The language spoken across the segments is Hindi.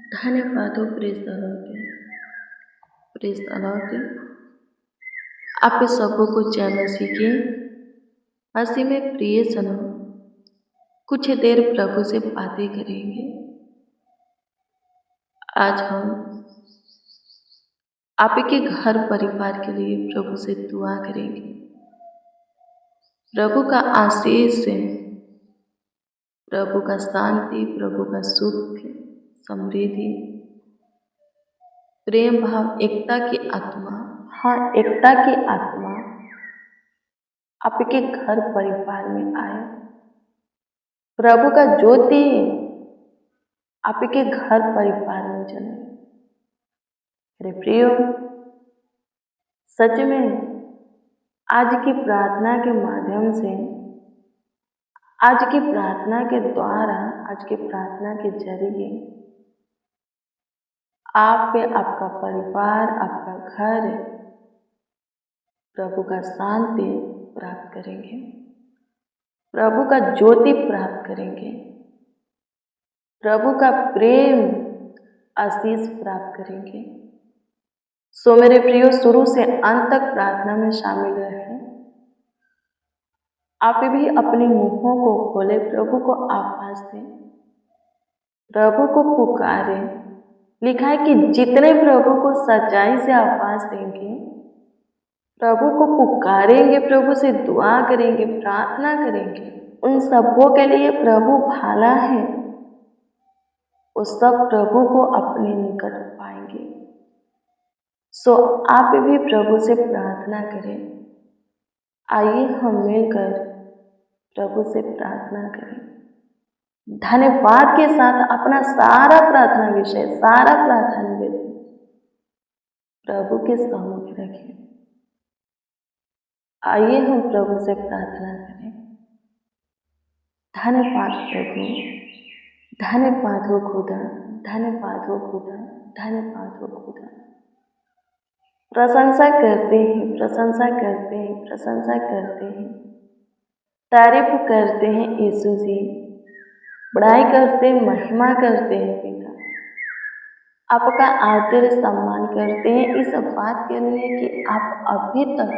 धन्यवाद हो प्रेस के आप सबों को जय मसीह की। मसीह में प्रिय सनों, कुछ देर प्रभु से बातें करेंगे। आज हम आपके घर परिवार के लिए प्रभु से दुआ करेंगे। प्रभु का आशीष है, प्रभु का शांति, प्रभु का सुख, समृद्धि, प्रेम भाव, एकता की आत्मा, एकता की आत्मा आपके घर परिवार में आए। प्रभु का ज्योति आपके घर परिवार में जले। मेरे प्रियो, सच में आज की प्रार्थना के माध्यम से, आज की प्रार्थना के द्वारा, आज की प्रार्थना के जरिए आप पे, आपका परिवार, आपका घर प्रभु का शांति प्राप्त करेंगे, प्रभु का ज्योति प्राप्त करेंगे, प्रभु का प्रेम आशीष प्राप्त करेंगे। सो मेरे प्रियो, शुरू से अंत तक प्रार्थना में शामिल रहे। आप भी अपने मुंहों को खोले, प्रभु को आवाज दें, प्रभु को पुकारे। लिखा है कि जितने प्रभु को सच्चाई से आवाज देंगे, प्रभु को पुकारेंगे, प्रभु से दुआ करेंगे, प्रार्थना करेंगे, उन सबों के लिए प्रभु भाला है। वो सब प्रभु को अपने निकट पाएंगे। सो आप भी प्रभु से प्रार्थना करें। आइए हम मिलकर प्रभु से प्रार्थना करें। धन्यवाद के साथ अपना सारा प्रार्थना विषय, सारा प्रार्थना निवेदन प्रभु के सम्मुख रखें। आइए हम प्रभु से प्रार्थना करें। धन्यवाद प्रभु, धन्यवाद हो खुदा, धन्यवाद हो खुदा, धन्यवाद हो खुदा। प्रशंसा करते हैं, प्रशंसा करते हैं, प्रशंसा करते हैं, तारीफ करते हैं यीशु जी, बड़ाई करते हैं, महिमा करते हैं पिता। आपका आदर सम्मान करते हैं इस बात के लिए कि आप अभी तक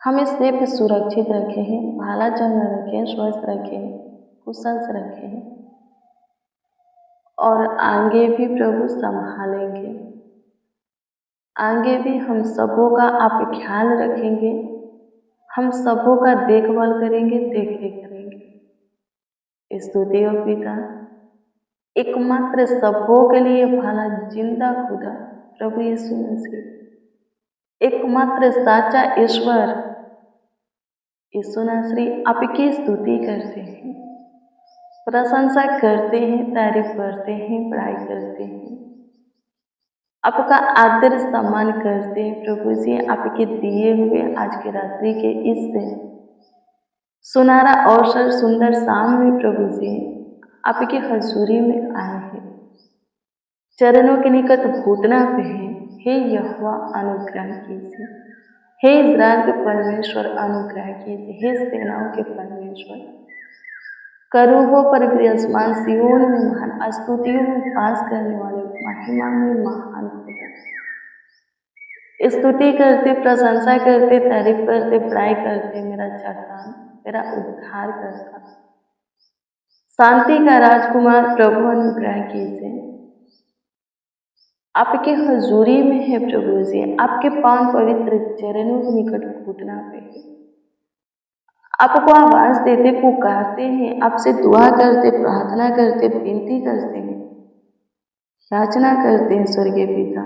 हमें सिर्फ सुरक्षित रखे हैं, भाला चंगा रखे हैं, स्वस्थ रखे हैं, कुशल से रखे हैं, और आगे भी प्रभु संभालेंगे। आगे भी हम सबों का आप ख्याल रखेंगे, हम सबों का देखभाल करेंगे, देखरेख करेंगे। स्तुति हो पिता, एकमात्र सबों के लिए भला जिंदा खुदा प्रभु यीशु मसीह, एकमात्र साचा ईश्वर यीशु नासरी, आपकी स्तुति करते हैं, प्रशंसा करते हैं, तारीफ करते हैं, बड़ाई करते हैं, आपका आदर सम्मान करते हैं। प्रभु जी, आपके दिए हुए आज के रात्रि के इस सुनहरा अवसर, सुंदर शाम में प्रभु जी आपकी हजूरी में आए हैं, चरणों के निकट घुटना पे हैं। हे यहोवा अनुग्रह कीजिए, हे इज़राइल के परमेश्वर अनुग्रह कीजिए, हे सेनाओं के परमेश्वर, करूबों पर विराजमान, सियोन में महान, स्तुतियों में वास करने वाले, महिमा में महान खुदा, स्तुति करते, प्रशंसा करते, तारीफ करते, बड़ाई करते, मेरा चट्टान, मेरा उद्धार करता, शांति का राजकुमार प्रभु अनुग्रह कीजिए। आपके हजूरी में है प्रभु जी, आपके पावन पवित्र चरणों के निकट घुटना पे है, आपको आवाज देते, पुकारते हैं, आपसे दुआ करते, प्रार्थना करते, विनती करते हैं, याचना करते हैं। स्वर्गीय पिता,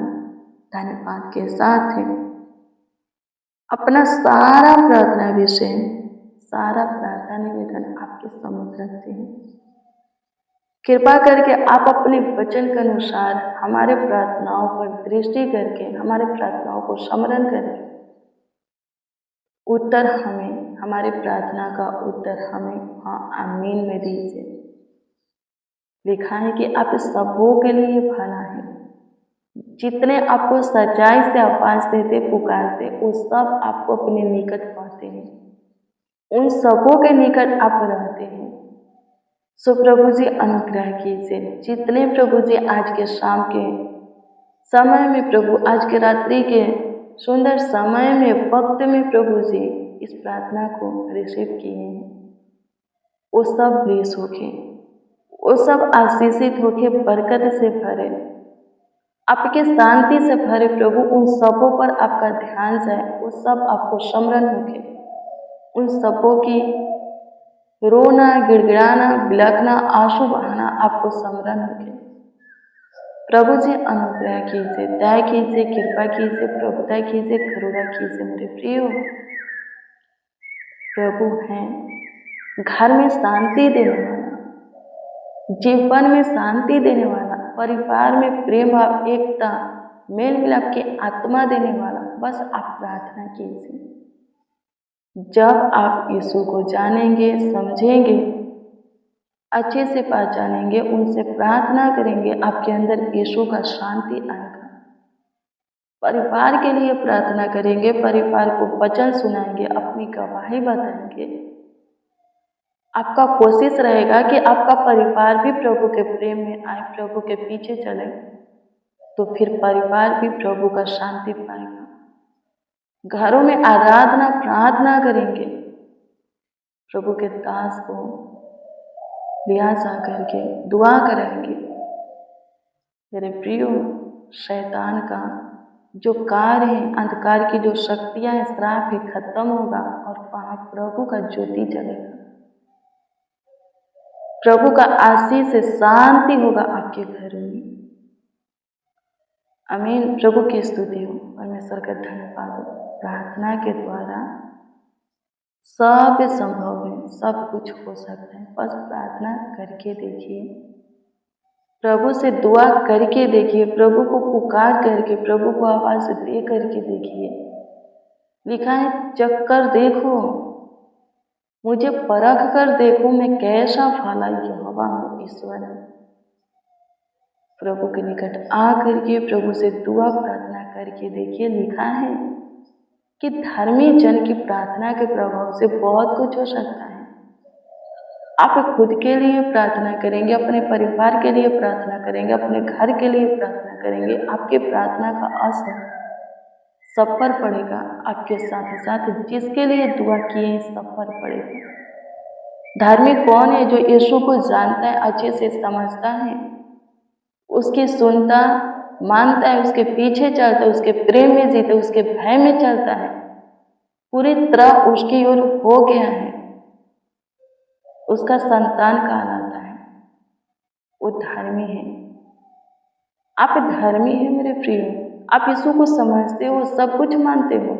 धन्यवाद के साथ है अपना सारा प्रार्थना विषय, सारा प्रार्थना निवेदन आपके सम्मुख रखते हैं। कृपा करके आप अपने वचन के अनुसार हमारे प्रार्थनाओं पर दृष्टि करके, हमारे प्रार्थनाओं को स्मरण करके उत्तर हमें, हमारी प्रार्थना का उत्तर हमें हाँ आमीन में दीजिए। लिखा है कि आप सबों के लिए भला है, जितने आपको सच्चाई से आवाज देते, पुकारते, वो सब आपको अपने निकट पाते हैं, उन सबों के निकट आप रहते हैं। सो प्रभु जी अनुग्रह कीजिए, जितने प्रभु जी आज के शाम के समय में प्रभु, आज के रात्रि के सुंदर समय में, वक्त में प्रभु जी इस प्रार्थना को रिसीव किए हैं, वो सब ब्लेस होके, वो सब आशीषित होके बरकत से भरे, आपके शांति से भरे प्रभु। उन सबों पर आपका ध्यान जाए, वो सब आपको स्मरण होके, उन सबों की रोना, गिड़गिड़ाना, बिलखना, आंसू बहाना आपको स्मरण होके। प्रभु जी अनुग्रह कीजिए, दया कीजिए, कृपा कीजिए, प्रभुता कीजिए, करुणा कीजिए मेरे प्रियो। प्रभु हैं घर में शांति देने वाला, जीवन में शांति देने वाला, परिवार में प्रेम भाव, एकता, मेल मिलाप की आत्मा देने वाला। बस आप प्रार्थना कीजिए। जब आप यीशु को जानेंगे, समझेंगे, अच्छे से पहचानेंगे, उनसे प्रार्थना करेंगे, आपके अंदर यीशु का शांति आएगा। परिवार के लिए प्रार्थना करेंगे, परिवार को वचन सुनाएंगे, अपनी गवाही बताएंगे। आपका कोशिश रहेगा कि आपका परिवार भी प्रभु के प्रेम में आए, प्रभु के पीछे चले, तो फिर परिवार भी प्रभु का शांति पाएगा। घरों में आराधना, प्रार्थना करेंगे, प्रभु के दास को लिया जा करके दुआ करेंगे। मेरे प्रियो, शैतान का जो कार्य है, अंधकार की जो शक्तियां हैं, श्राप है, खत्म होगा और वहां प्रभु का ज्योति जलेगा। प्रभु का आशीष से शांति होगा आपके घर में। आमीन। प्रभु की स्तुति हो, परमेश्वर का धन्यवाद हो। प्रार्थना के द्वारा सब संभव है, सब कुछ हो सकता है। बस प्रार्थना करके देखिए, प्रभु से दुआ करके देखिए, प्रभु को पुकार करके, प्रभु को आवाज दे करके देखिए। लिखा है, चक्कर देखो, मुझे परख कर देखो, मैं कैसा भला यहोवा हूँ, ईश्वर है। प्रभु के निकट आ करके प्रभु से दुआ प्रार्थना करके देखिए। लिखा है कि धर्मी जन की प्रार्थना के प्रभाव से बहुत कुछ हो सकता है। आप खुद के लिए प्रार्थना करेंगे, अपने परिवार के लिए प्रार्थना करेंगे, अपने घर के लिए प्रार्थना करेंगे, आपकी प्रार्थना का असर सब पर पड़ेगा। आपके साथ ही साथ जिसके लिए दुआ किए सब पर पड़ेगा। धार्मिक कौन है? जो यीशु को जानता है, अच्छे से समझता है, उसकी सुनता, मानता है, उसके पीछे चलता है, उसके प्रेम में जीता है, उसके भय में चलता है, पूरी तरह उसकी ओर हो गया है, उसका संतान कहलाता है, वो धर्मी है। आप धर्मी है मेरे प्रियो। आप यीशु को समझते हो, सब कुछ मानते हो,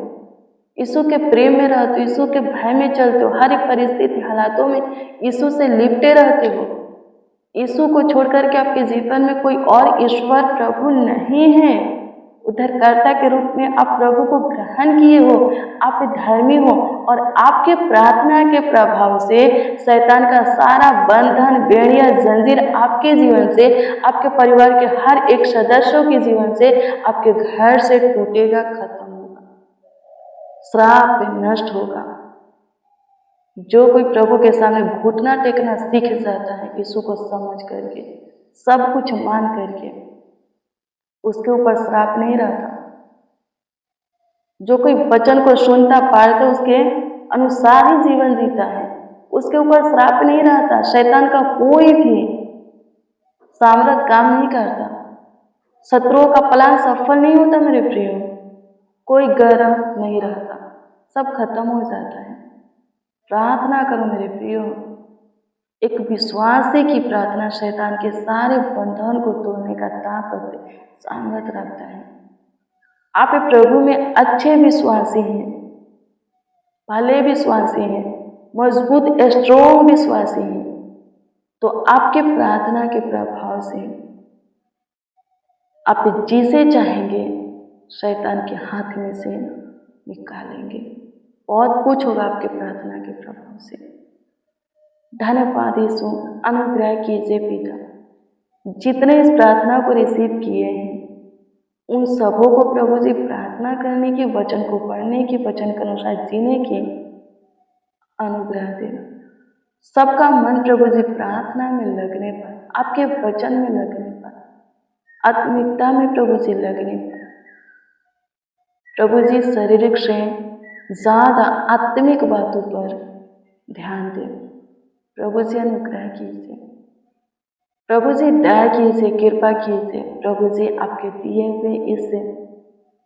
यीशु के प्रेम में रहते हो, यीशु के भय में चलते हो, हर एक परिस्थिति हालातों में यीशु से लिपटे रहते हो। यीशु को छोड़ करके आपके जीवन में कोई और ईश्वर प्रभु नहीं है। उद्धारकर्ता के रूप में आप प्रभु को ग्रहण किए हो, आप धर्मी हो, और आपके प्रार्थना के प्रभाव से शैतान का सारा बंधन, बेड़िया, जंजीर आपके जीवन से, आपके परिवार के हर एक सदस्यों के जीवन से, आपके घर से टूटेगा, खत्म होगा, श्राप नष्ट होगा। जो कोई प्रभु के सामने घुटना टेकना सीख जाता है, यीशु को समझ करके, सब कुछ मान करके, उसके ऊपर श्राप नहीं रहता। जो कोई वचन को सुनता, पालता, उसके अनुसार ही जीवन जीता है, उसके ऊपर श्राप नहीं रहता। शैतान का कोई भी सामर्थ काम नहीं करता, शत्रुओं का प्लान सफल नहीं होता मेरे प्रियो। कोई गर्व नहीं रहता, सब खत्म हो जाता है। प्रार्थना करो मेरे प्रियो। एक विश्वासी की प्रार्थना शैतान के सारे बंधन को तोड़ने का ताकत, सामर्थ रखता है। आप प्रभु में अच्छे विश्वासी हैं, भले विश्वासी हैं, मजबूत स्ट्रोंग विश्वासी हैं, तो आपके प्रार्थना के प्रभाव से आप जिसे चाहेंगे शैतान के हाथ में से निकालेंगे। बहुत कुछ होगा आपके प्रार्थना के प्रभाव से। धन्यवाद यीशु, अनुग्रह कीजिए पिता। जितने इस प्रार्थना को रिसीव किए हैं, उन सबों को प्रभु जी प्रार्थना करने की, वचन को पढ़ने की, वचन के अनुसार जीने की अनुग्रह देना। सबका मन प्रभु जी प्रार्थना में लगने पर, आपके वचन में लगने पर, आत्मिकता में प्रभु जी लगने पर, प्रभु जी शारीरिक से ज़्यादा आत्मिक बातों पर ध्यान दें। प्रभु जी अनुग्रह कीजिए, प्रभु जी दया कीजिए, कृपा कीजिए। प्रभु जी आपके दिए हुए इस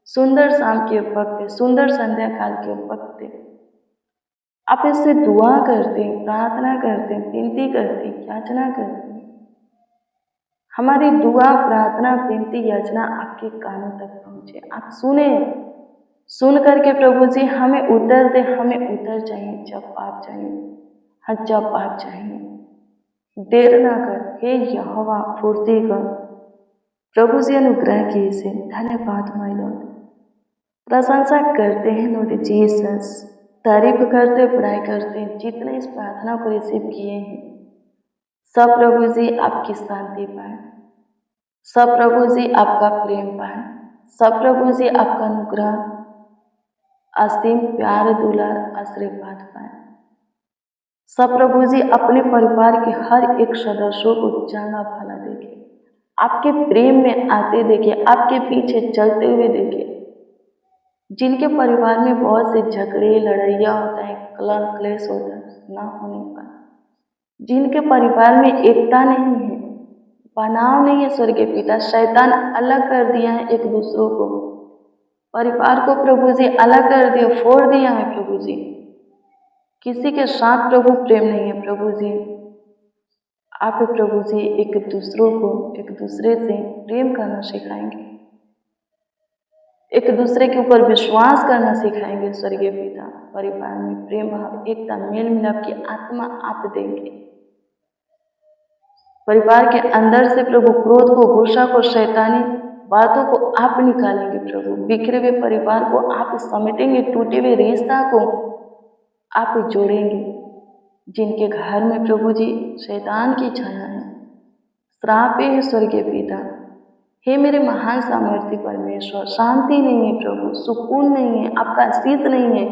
सुंदर शाम के वक्त, सुंदर संध्या काल के वक्त आप इससे दुआ करते हैं, प्रार्थना करते हैं, विनती करते हैं, याचना करते हैं। हमारी दुआ, प्रार्थना, विनती, याचना आपके कानों तक पहुँचे। आप सुने, सुन करके प्रभु जी हमें उत्तर दे। हमें उत्तर चाहिए जब आप चाहिए, हाँ जब आप चाहिए। देर ना कर, हे यहोवा फुर्ती कर। प्रभु जी अनुग्रह कीजिए। धन्यवाद माय लॉर्ड, प्रशंसा करते हैं लॉर्ड जीसस, तारीफ करते, बड़ाई करते हैं। जितने इस प्रार्थना को रिसीव किए हैं, सब प्रभु जी आपकी शांति पाए, सब प्रभु जी आपका प्रेम पाए, सब प्रभु जी आपका अनुग्रह, असीम प्यार, दुलार, आशीर्वाद पाए। सब प्रभु जी अपने परिवार के हर एक सदस्यों को चंगा भला देखे, आपके प्रेम में आते देखे, आपके पीछे चलते हुए देखे। जिनके परिवार में बहुत से झगड़े, लड़ाइयाँ होता है, कलह क्लेश होता है, ना होने पर, जिनके परिवार में एकता नहीं है, बनाव नहीं है, स्वर्गीय पिता शैतान अलग कर दिया है एक दूसरों को, परिवार को प्रभु जी अलग कर दिया, फोड़ दिया है प्रभु जी। किसी के साथ प्रभु प्रेम नहीं है प्रभु जी। आप प्रभु जी एक दूसरों को, एक दूसरे से प्रेम करना सिखाएंगे, एक दूसरे के ऊपर विश्वास करना सिखाएंगे स्वर्गीय पिता। परिवार में प्रेम भाव, एकता, मेल मिलाप की आत्मा आप देंगे। परिवार के अंदर से प्रभु क्रोध को, गुस्सा को, शैतानी बातों को आप निकालेंगे प्रभु। बिखरे हुए परिवार को आप समेटेंगे, टूटे हुए रिश्ता को आप जोड़ेंगे। जिनके घर में प्रभु जी शैतान की छाया है, श्राप है स्वर्गीय पिता। हे मेरे महान सामर्थ्य परमेश्वर, शांति नहीं है प्रभु, सुकून नहीं है, आपका आशीष नहीं है,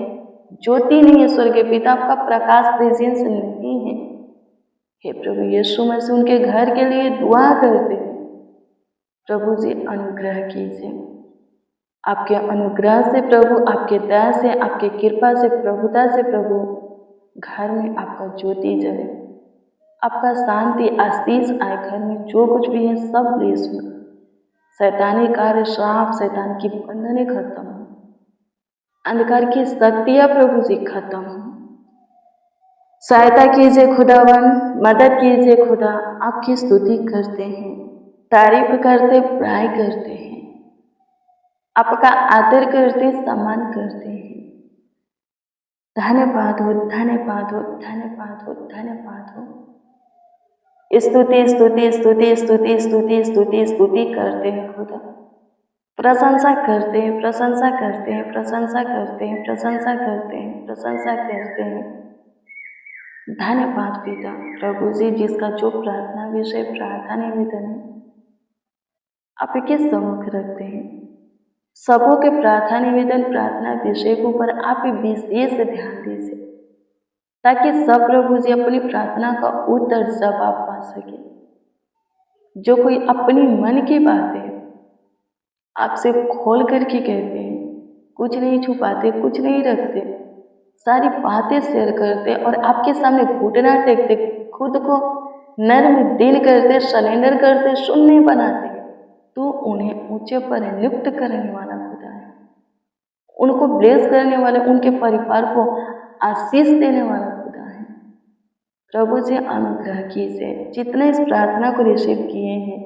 ज्योति नहीं है स्वर्गीय पिता, आपका प्रकाश प्रेजेंस नहीं है। हे प्रभु यीशु मसीह उनके घर के लिए दुआ करते हैं। प्रभु जी अनुग्रह कीजिए, आपके अनुग्रह से प्रभु, आपके दया से, आपके कृपा से, प्रभुता से प्रभु घर में आपका ज्योति जले, आपका शांति आशीष आए। घर में जो कुछ भी है सब लेस हो, शैतानी कार्य, श्राप, शैतान की बंधनें खत्म हो, अंधकार की शक्तियां प्रभु जी खत्म हो। सहायता कीजिए खुदावन, मदद कीजिए खुदा। आपकी स्तुति करते हैं, तारीफ करते, बड़ाई करते हैं, आपका आदर करते, सम्मान करते हैं। धन्यवाद हो, धन्यवाद हो, धन्यवाद हो, धन्यवाद हो। स्तुति स्तुति स्तुति स्तुति स्तुति स्तुति स्तुति करते हैं खुदा, प्रशंसा करते हैं, प्रशंसा करते हैं, प्रशंसा करते हैं, प्रशंसा करते हैं, प्रशंसा करते हैं। धन्यवाद पिता। प्रभु जी जिसका जो प्रार्थना विषय, प्रार्थना निवेदन है, आपके सम्मुख रखते हैं। सबों के प्रार्थना निवेदन, प्रार्थना विषय के ऊपर आप विशेष ध्यान दीजिए, ताकि सब प्रभु जी अपनी प्रार्थना का उत्तर जवाब पा सके। जो कोई अपनी मन की बातें आपसे खोल करके कहते हैं, कुछ नहीं छुपाते, कुछ नहीं रखते, सारी बातें शेयर करते और आपके सामने घुटना टेकते, खुद को नर्म दिल करते, सरेंडर करते, शून्य बनाते, तो उन्हें ऊंचे पर नियुक्त करने वाला खुदा है, उनको ब्लेस करने वाले, उनके परिवार को आशीष देने वाला खुदा है। प्रभु जी अनुग्रह कीजिए। जितने इस प्रार्थना को रिसीव किए हैं,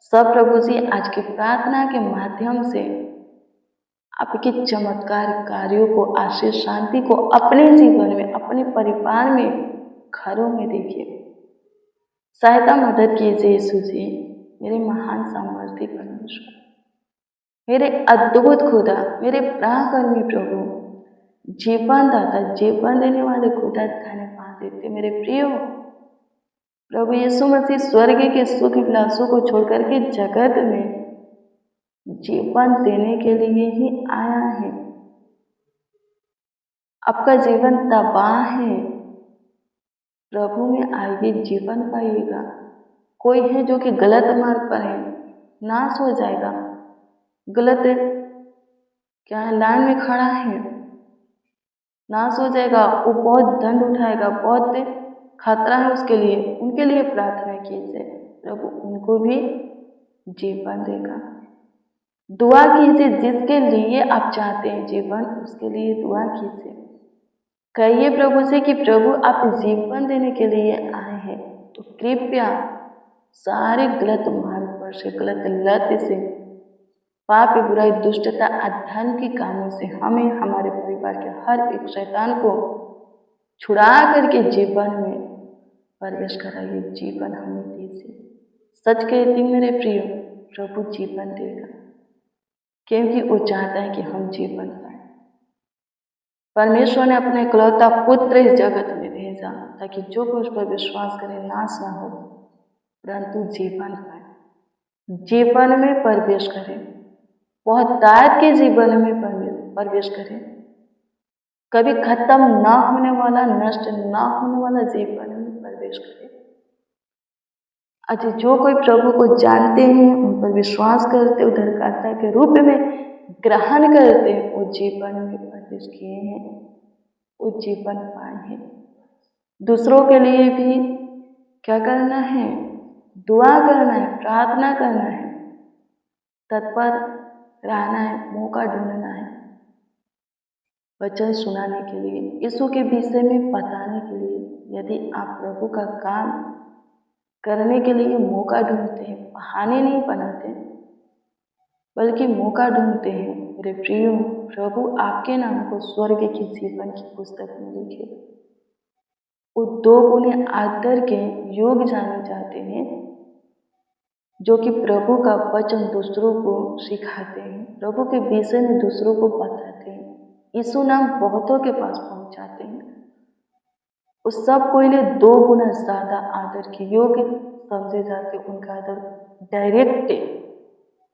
सब प्रभु जी आज की प्रार्थना के माध्यम से आपके चमत्कार कार्यों को, आशीष, शांति को अपने जीवन में, अपने परिवार में, घरों में देखिए। सहायता मदद कीजिए यीशु जी, मेरे महान सामर्थ्य परमेश्वर, मेरे अद्भुत खुदा, मेरे प्राणकर्मी प्रभु, जीवन दाता, जीवन देने वाले खुदा, धन्यवाद देते मेरे प्रिय प्रभु यीशु मसीह। स्वर्ग के सुख विलासों को छोड़कर के जगत में जीवन देने के लिए ही आया है। आपका जीवन तबाह है, प्रभु में आइए, जीवन पाइएगा। कोई है जो कि गलत मार्ग पर है, नाश हो जाएगा। गलत क्या है, लाइन में खड़ा है, नाश हो जाएगा। वो बहुत दंड उठाएगा, बहुत खतरा है उसके लिए। उनके लिए प्रार्थना कीजिए, प्रभु उनको भी जीवन देगा। दुआ कीजिए, जिसके लिए आप चाहते हैं जीवन, उसके लिए दुआ कीजिए। कहिए प्रभु से कि प्रभु आप जीवन देने के लिए आए हैं, तो कृपया सारे गलत मार्ग पर से, गलत लत से, पाप, बुराई, दुष्टता, अधर्म के कामों से हमें, हमारे परिवार के हर एक शैतान को छुड़ा करके जीवन में प्रवेश कराइए। जीवन हमें दीजिए। सच कहती मेरे प्रियो, प्रभु जीवन देगा, क्योंकि वो चाहता है कि हम जीवन पाए। परमेश्वर ने अपने इकलौता पुत्र इस जगत में भेजा ताकि जो कुछ पर विश्वास करे नाश ना हो, परंतु जीवन पाए, जीवन में प्रवेश करे, बहुतायत के जीवन में प्रवेश करे, कभी खत्म ना होने वाला, नष्ट ना होने वाला जीवन में प्रवेश करे। अच्छा, जो कोई प्रभु को जानते हैं, उन पर विश्वास करते, उद्धारकर्ता के रूप में ग्रहण करते, वो जीवन में प्रवेश किए हैं, वो जीवन पाए हैं। दूसरों के लिए भी क्या करना है? दुआ करना है, प्रार्थना करना है, तत्पर रहना है, मौका ढूंढना है वचन सुनाने के लिए, यीशु के विषय में बताने के लिए। यदि आप प्रभु का काम करने के लिए मौका ढूंढते हैं, बहाने नहीं बनाते, बल्कि मौका ढूंढते हैं, मेरे प्रियो, प्रभु आपके नाम को स्वर्ग की जीवन की पुस्तक में लिखे। वो 2 गुने आदर के योग जाने जाते हैं, जो कि प्रभु का वचन दूसरों को सिखाते हैं, प्रभु के विषय में दूसरों को बताते हैं, यीशु नाम बहुतों के पास पहुंचाते हैं। उस सब को लिए 2 गुना ज्यादा आदर के योग्य समझे जाते। उनका आदर डायरेक्ट,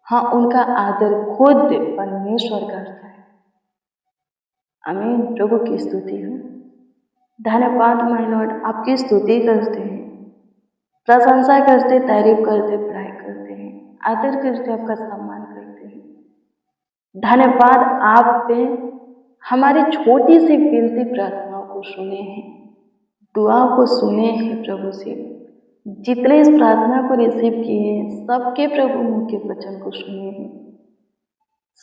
हाँ, उनका आदर खुद परमेश्वर करता है। आमीन। प्रभु की स्तुति हो। धन्यवाद माय लॉर्ड, आपकी स्तुति करते हैं, प्रशंसा करते, तारीफ करते, पढ़ाई करते हैं, आदर करते, आपका सम्मान करते हैं। धन्यवाद, आप पे हमारी छोटी सी विनती प्रार्थनाओं को सुने हैं, दुआओं को सुने हैं। प्रभु से जितने इस प्रार्थना को रिसीव किए हैं, सबके प्रभु मुँह के वचन को सुने हैं,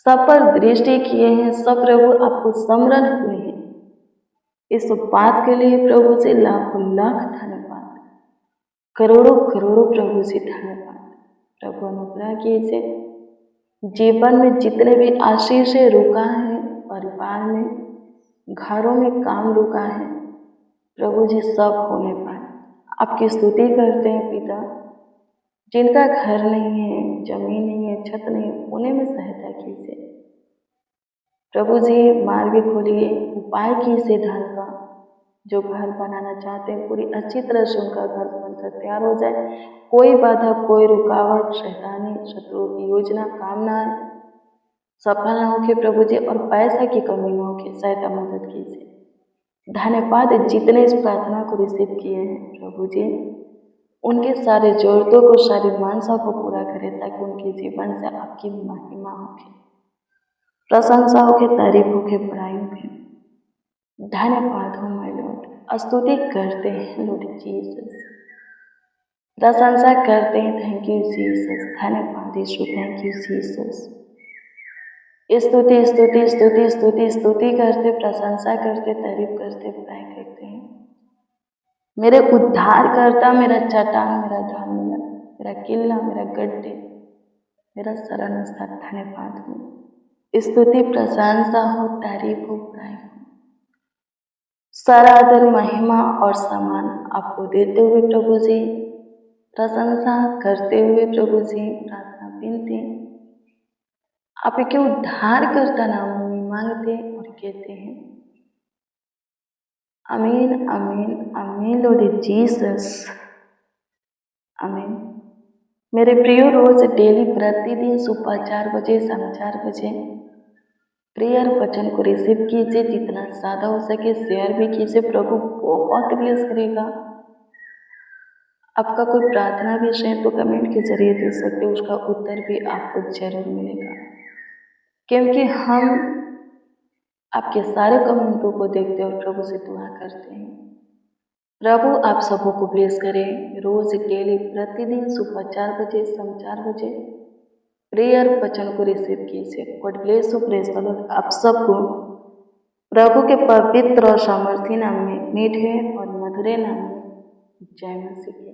सब पर दृष्टि किए हैं, सब प्रभु आपको स्मरण हुए हैं। इस बात के लिए प्रभु से लाखों लाख धन्यवाद, करोड़ों करोड़ों प्रभु से धन्यवाद। प्रभु अनुग्रह कीजिए, जीवन में जितने भी आशीष रुका है, परिवार में, घरों में काम रुका है, प्रभु जी सब होने पाए। आपकी स्तुति करते हैं पिता, जिनका घर नहीं है, जमीन नहीं है, छत नहीं है, उन्हें में सहायता कीजिए। प्रभु जी मार्ग खोलिए, उपाय कीजिए धन का। जो घर बनाना चाहते हैं, पूरी अच्छी तरह से उनका घर बनकर तैयार हो जाए। कोई बाधा, कोई रुकावट, शैतानी, शत्रुओं की योजना, कामनाएं सफल ना होके प्रभु जी, और पैसा की कमी ना होके सहायता मदद कीजिए। धन्यवाद, जितने इस प्रार्थना को रिसीव किए हैं प्रभु जी, उनके सारे जरूरतों को, सारी मानसा को पूरा करें, ताकि उनके जीवन से आपकी महिमा होके, प्रशंसा होके, तारीफ होके, बड़ाई होके। धन्यवाद हो माय लॉर्ड, स्तुति करते हैं लॉर्ड जीसस, प्रशंसा करते हैं, थैंक यू जीसस। धन्यवाद यीशु, थैंक यू जीसस। स्तुति स्तुति स्तुति स्तुति स्तुति करते, प्रशंसा करते, तारीफ करते, बड़ाई करते हैं। मेरे उद्धार करता, मेरा चट्टान, मेरा ढाल, मेरा किला, मेरा गड्ढे, मेरा शरण स्थान, धन्यवाद हो। स्तुति, प्रशंसा हो, तारीफ हो, बड़ाई हो, सारा आदर, महिमा और सम्मान आपको देते हुए प्रभु जी, प्रशंसा करते हुए प्रभु जी, प्रार्थना विनती आपके उद्धार करता नाम में मांगते और कहते हैं, आमीन आमीन आमीन लॉर्ड जीसस, आमीन। मेरे प्रियो, रोज डेली प्रतिदिन सुबह 4 बजे, शाम 4 बजे प्रेयर वचन को रिसीव कीजिए, जितना ज़्यादा हो सके शेयर भी कीजिए, प्रभु बहुत ब्लेस करेगा। आपका कोई प्रार्थना विषय है तो कमेंट के जरिए दे सकते हो, उसका उत्तर भी आपको जरूर मिलेगा, क्योंकि हम आपके सारे कमेंटों को देखते और प्रभु से दुआ करते हैं। प्रभु आप सबों को ब्लेस करें। रोज डेली प्रतिदिन सुबह 4 बजे, शाम 4 बजे प्रेयर वचन को रिसीव कीजिए। God bless you, praise the Lord. आप सबको प्रभु के पवित्र और सामर्थी नाम में, मीठे और मधुरे नाम में जय मसीह।